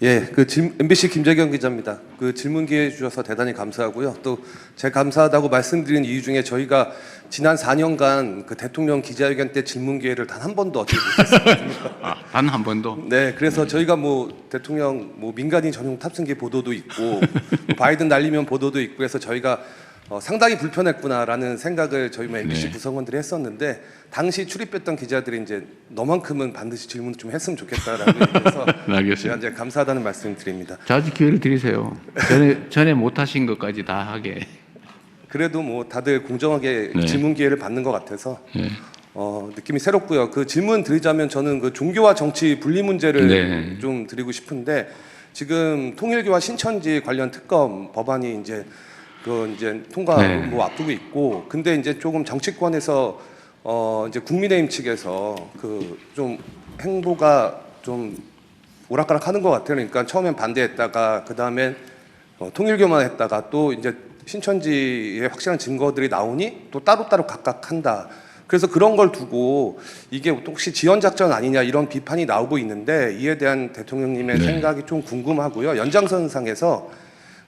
예, MBC 김재경 기자입니다. 그 질문 기회 주셔서 대단히 감사하고요. 또 제가 감사하다고 말씀드린 이유 중에 저희가 지난 4년간 그 대통령 기자회견 때 질문 기회를 단 한 번도 얻지 못했습니다. 단 한 번도? 네, 그래서 저희가 뭐 대통령 뭐 민간인 전용 탑승기 보도도 있고 바이든 날리면 보도도 있고 해서 저희가 상당히 불편했구나라는 생각을 저희 MBC 구성원들이 했었는데 당시 출입했던 기자들이 이제 너만큼은 반드시 질문 좀 했으면 좋겠다라는 의미에서 제가 이제 감사하다는 말씀을 드립니다. 자주 기회를 드리세요. 전에 못하신 것까지 다 하게. 그래도 뭐 다들 공정하게 질문 기회를 받는 것 같아서 느낌이 새롭고요. 그 질문 드리자면 저는 그 종교와 정치 분리 문제를 좀 드리고 싶은데 지금 통일교와 신천지 관련 특검 법안이 이제 통과 뭐 앞두고 있고, 근데 이제 조금 정치권에서 이제 국민의힘 측에서 그 좀 행보가 좀 오락가락하는 것 같아요. 그러니까 처음엔 반대했다가 그 다음엔 통일교만 했다가 또 이제 신천지의 확실한 증거들이 나오니 또 따로따로 각각 한다. 그래서 그런 걸 두고 이게 혹시 지연 작전 아니냐 이런 비판이 나오고 있는데 이에 대한 대통령님의 생각이 좀 궁금하고요. 연장선상에서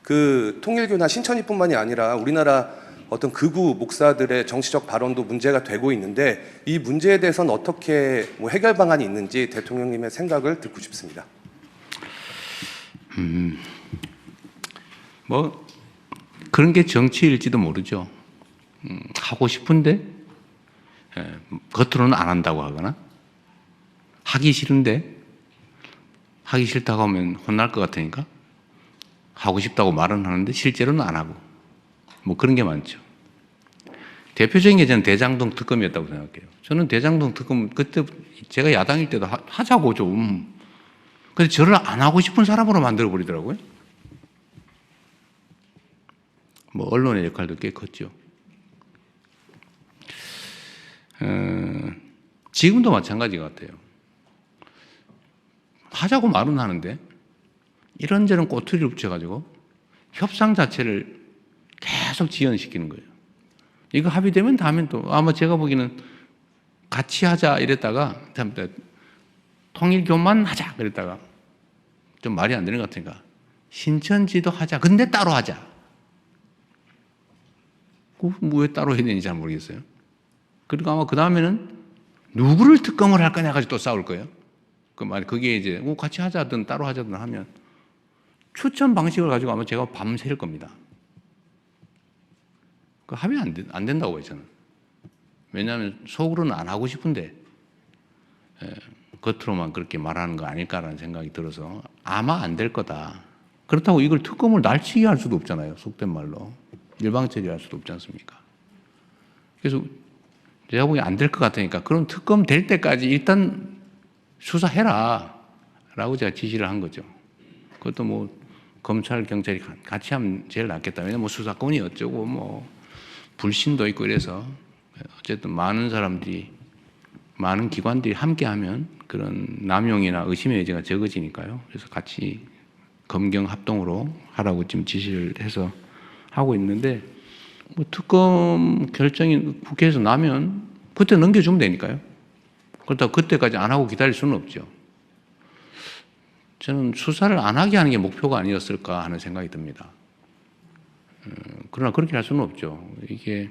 그 통일교나 신천지뿐만이 아니라 우리나라 어떤 극우 목사들의 정치적 발언도 문제가 되고 있는데 이 문제에 대해서는 어떻게 뭐 해결 방안이 있는지 대통령님의 생각을 듣고 싶습니다. 뭐 그런 게 정치일지도 모르죠. 하고 싶은데 겉으로는 안 한다고 하거나 하기 싫은데 하기 싫다고 하면 혼날 것 같으니까 하고 싶다고 말은 하는데 실제로는 안 하고 뭐 그런 게 많죠. 대표적인 게 저는 대장동 특검이었다고 생각해요. 저는 대장동 특검 그때 제가 야당일 때도 하자고 좀. 근데 저를 안 하고 싶은 사람으로 만들어 버리더라고요. 뭐 언론의 역할도 꽤 컸죠. 지금도 마찬가지 같아요. 하자고 말은 하는데 이런저런 꼬투리를 붙여가지고 협상 자체를 계속 지연시키는 거예요. 이거 합의되면 다음엔 또 아마 제가 보기에는 같이 하자 이랬다가 통일교만 하자 그랬다가 좀 말이 안 되는 것 같으니까 신천지도 하자. 근데 따로 하자. 왜 따로 해야 되는지 잘 모르겠어요. 그리고 아마 그 다음에는 누구를 특검을 할 거냐 가지고 또 싸울 거예요. 그게 이제 같이 하자든 따로 하자든 하면 추천 방식을 가지고 아마 제가 밤샐 겁니다. 그 하면 안 된다고 해요, 저는. 왜냐하면 속으로는 안 하고 싶은데 겉으로만 그렇게 말하는 거 아닐까라는 생각이 들어서 아마 안 될 거다. 그렇다고 이걸 특검을 날치기 할 수도 없잖아요. 속된 말로. 일방처리할 수도 없지 않습니까? 그래서 제가 보기엔 안 될 것 같으니까 그럼 특검 될 때까지 일단 수사해라 라고 제가 지시를 한 거죠. 그것도 뭐 검찰, 경찰이 같이 하면 제일 낫겠다. 왜냐면 뭐 수사권이 어쩌고 뭐 불신도 있고 이래서 어쨌든 많은 사람들이 많은 기관들이 함께 하면 그런 남용이나 의심의 여지가 적어지니까요. 그래서 같이 검경 합동으로 하라고 지금 지시를 해서 하고 있는데 뭐 특검 결정이 국회에서 나면 그때 넘겨주면 되니까요. 그렇다고 그때까지 안 하고 기다릴 수는 없죠. 저는 수사를 안 하게 하는 게 목표가 아니었을까 하는 생각이 듭니다. 그러나 그렇게 할 수는 없죠. 이게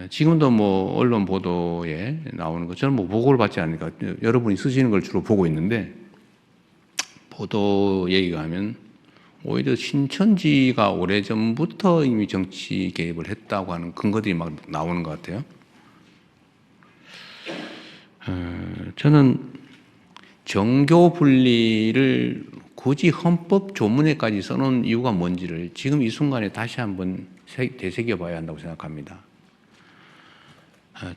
지금도 뭐 언론 보도에 나오는 거 저는 뭐 보고를 받지 않으니까 여러분이 쓰시는 걸 주로 보고 있는데 보도 얘기가 하면 오히려 신천지가 오래전부터 이미 정치 개입을 했다고 하는 근거들이 막 나오는 것 같아요. 저는 정교 분리를 굳이 헌법 조문에까지 써놓은 이유가 뭔지를 지금 이 순간에 다시 한번 되새겨봐야 한다고 생각합니다.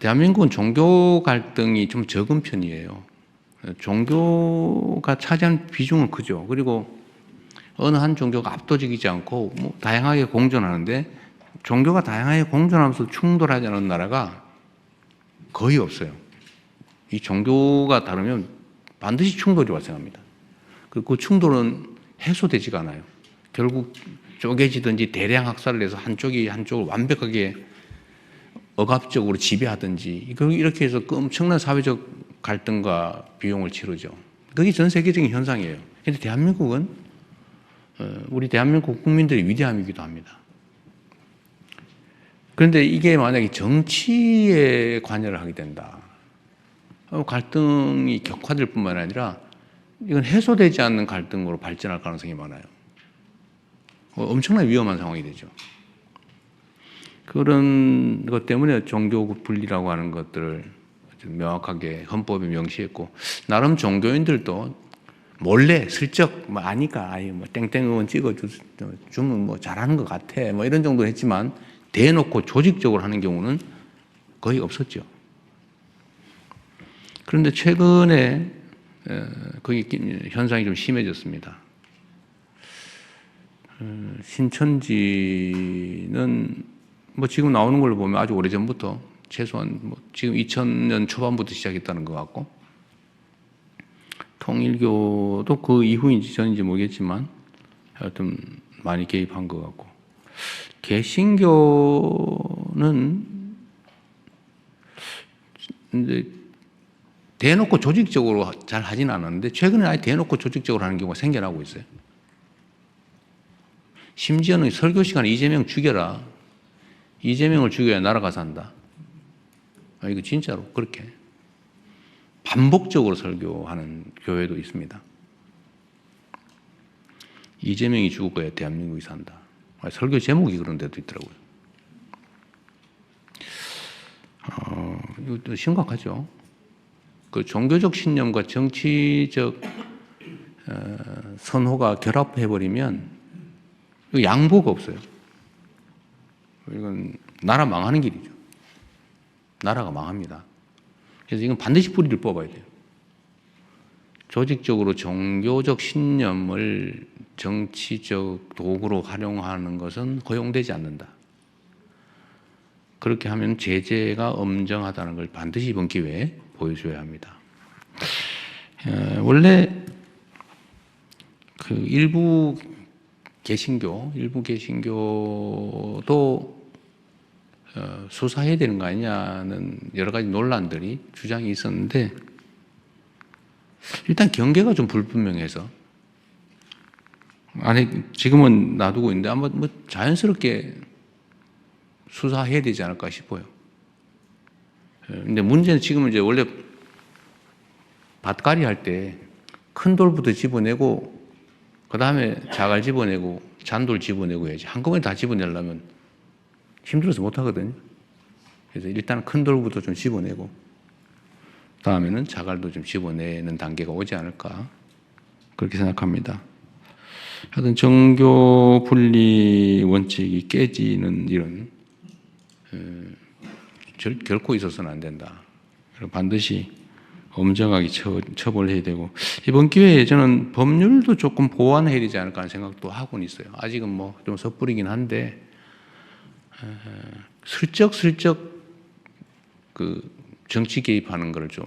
대한민국은 종교 갈등이 좀 적은 편이에요. 종교가 차지하는 비중은 크죠. 그리고 어느 한 종교가 압도적이지 않고 뭐 다양하게 공존하는데 종교가 다양하게 공존하면서 충돌하지 않은 나라가 거의 없어요. 이 종교가 다르면 반드시 충돌이 발생합니다. 그 충돌은 해소되지가 않아요. 결국 쪼개지든지 대량 학살을 해서 한쪽이 한쪽을 완벽하게 억압적으로 지배하든지 이렇게 해서 엄청난 사회적 갈등과 비용을 치르죠. 그게 전 세계적인 현상이에요. 그런데 대한민국은 우리 대한민국 국민들의 위대함이기도 합니다. 그런데 이게 만약에 정치에 관여를 하게 된다. 갈등이 격화될 뿐만 아니라 이건 해소되지 않는 갈등으로 발전할 가능성이 많아요. 엄청나게 위험한 상황이 되죠. 그런 것 때문에 종교 분리라고 하는 것들을 명확하게 헌법에 명시했고, 나름 종교인들도 몰래 슬쩍 뭐 아니까 아예 뭐 땡땡 의원 찍어주면 뭐 잘하는 것 같아 뭐 이런 정도 했지만 대놓고 조직적으로 하는 경우는 거의 없었죠. 그런데 최근에 거기 현상이 좀 심해졌습니다. 신천지는 뭐 지금 나오는 걸로 보면 아주 오래전부터 최소한 뭐 지금 2000년 초반부터 시작했다는 것 같고, 통일교도 그 이후인지 전인지 모르겠지만 하여튼 많이 개입한 것 같고, 개신교는 이제 대놓고 조직적으로 잘 하진 않았는데 최근에 아예 대놓고 조직적으로 하는 경우가 생겨나고 있어요. 심지어는 설교 시간에 이재명 죽여라. 이재명을 죽여야 나라가 산다. 이거 진짜로 그렇게 반복적으로 설교하는 교회도 있습니다. 이재명이 죽어야 대한민국이 산다. 설교 제목이 그런 데도 있더라고요. 이것도 심각하죠. 그 종교적 신념과 정치적 선호가 결합해버리면 양보가 없어요. 이건 나라 망하는 길이죠. 나라가 망합니다. 그래서 이건 반드시 뿌리를 뽑아야 돼요. 조직적으로 종교적 신념을 정치적 도구로 활용하는 것은 허용되지 않는다. 그렇게 하면 제재가 엄정하다는 걸 반드시 이번 기회에 보여줘야 합니다. 원래 그 일부 개신교도 수사해야 되는 거 아니냐는 여러 가지 논란들이 주장이 있었는데, 일단 경계가 좀 불분명해서 지금은 놔두고 있는데 아마 뭐 자연스럽게 수사해야 되지 않을까 싶어요. 근데 문제는 지금은 이제 원래 밭갈이 할 때 큰 돌부터 집어내고 그 다음에 자갈 집어내고 잔돌 집어내고 해야지. 한꺼번에 다 집어내려면 힘들어서 못 하거든요. 그래서 일단 큰 돌부터 좀 집어내고 다음에는 자갈도 좀 집어내는 단계가 오지 않을까 그렇게 생각합니다. 하여튼 정교 분리 원칙이 깨지는 이런 결코 있어서는 안 된다. 반드시 엄정하게 처벌해야 되고, 이번 기회에 저는 법률도 조금 보완해야 되지 않을까 하는 생각도 하고는 있어요. 아직은 뭐 좀 섣부리긴 한데 슬쩍 그 정치 개입하는 걸 좀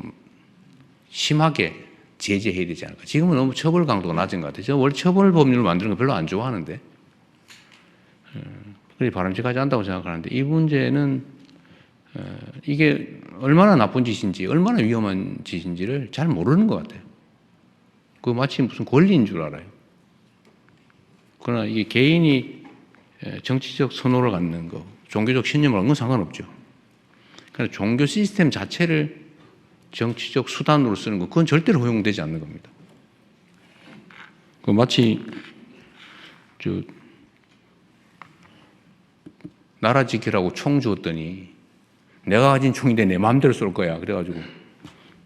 심하게 제재해야 되지 않을까. 지금은 너무 처벌 강도가 낮은 것 같아요. 제가 원래 처벌 법률을 만드는 거 별로 안 좋아하는데 그게 바람직하지 않다고 생각하는데, 이 문제는 이게 얼마나 나쁜 짓인지 얼마나 위험한 짓인지를 잘 모르는 것 같아요. 그 마치 무슨 권리인 줄 알아요. 그러나 이게 개인이 정치적 선호를 갖는 거, 종교적 신념을 갖는 건 상관없죠. 그러나 종교 시스템 자체를 정치적 수단으로 쓰는 거, 그건 절대로 허용되지 않는 겁니다. 그 마치 나라 지키라고 총 주었더니 내가 가진 총인데 내 마음대로 쏠 거야. 그래가지고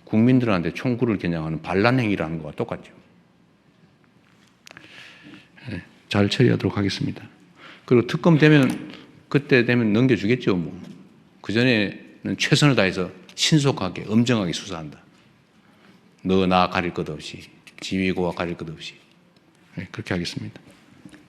국민들한테 총구를 겨냥하는 반란 행위라는 거와 똑같죠. 잘 처리하도록 하겠습니다. 그리고 특검 되면 그때 되면 넘겨주겠죠. 뭐 그 전에는 최선을 다해서 신속하게 엄정하게 수사한다. 너 나 가릴 것 없이, 지위고와 가릴 것 없이. 그렇게 하겠습니다.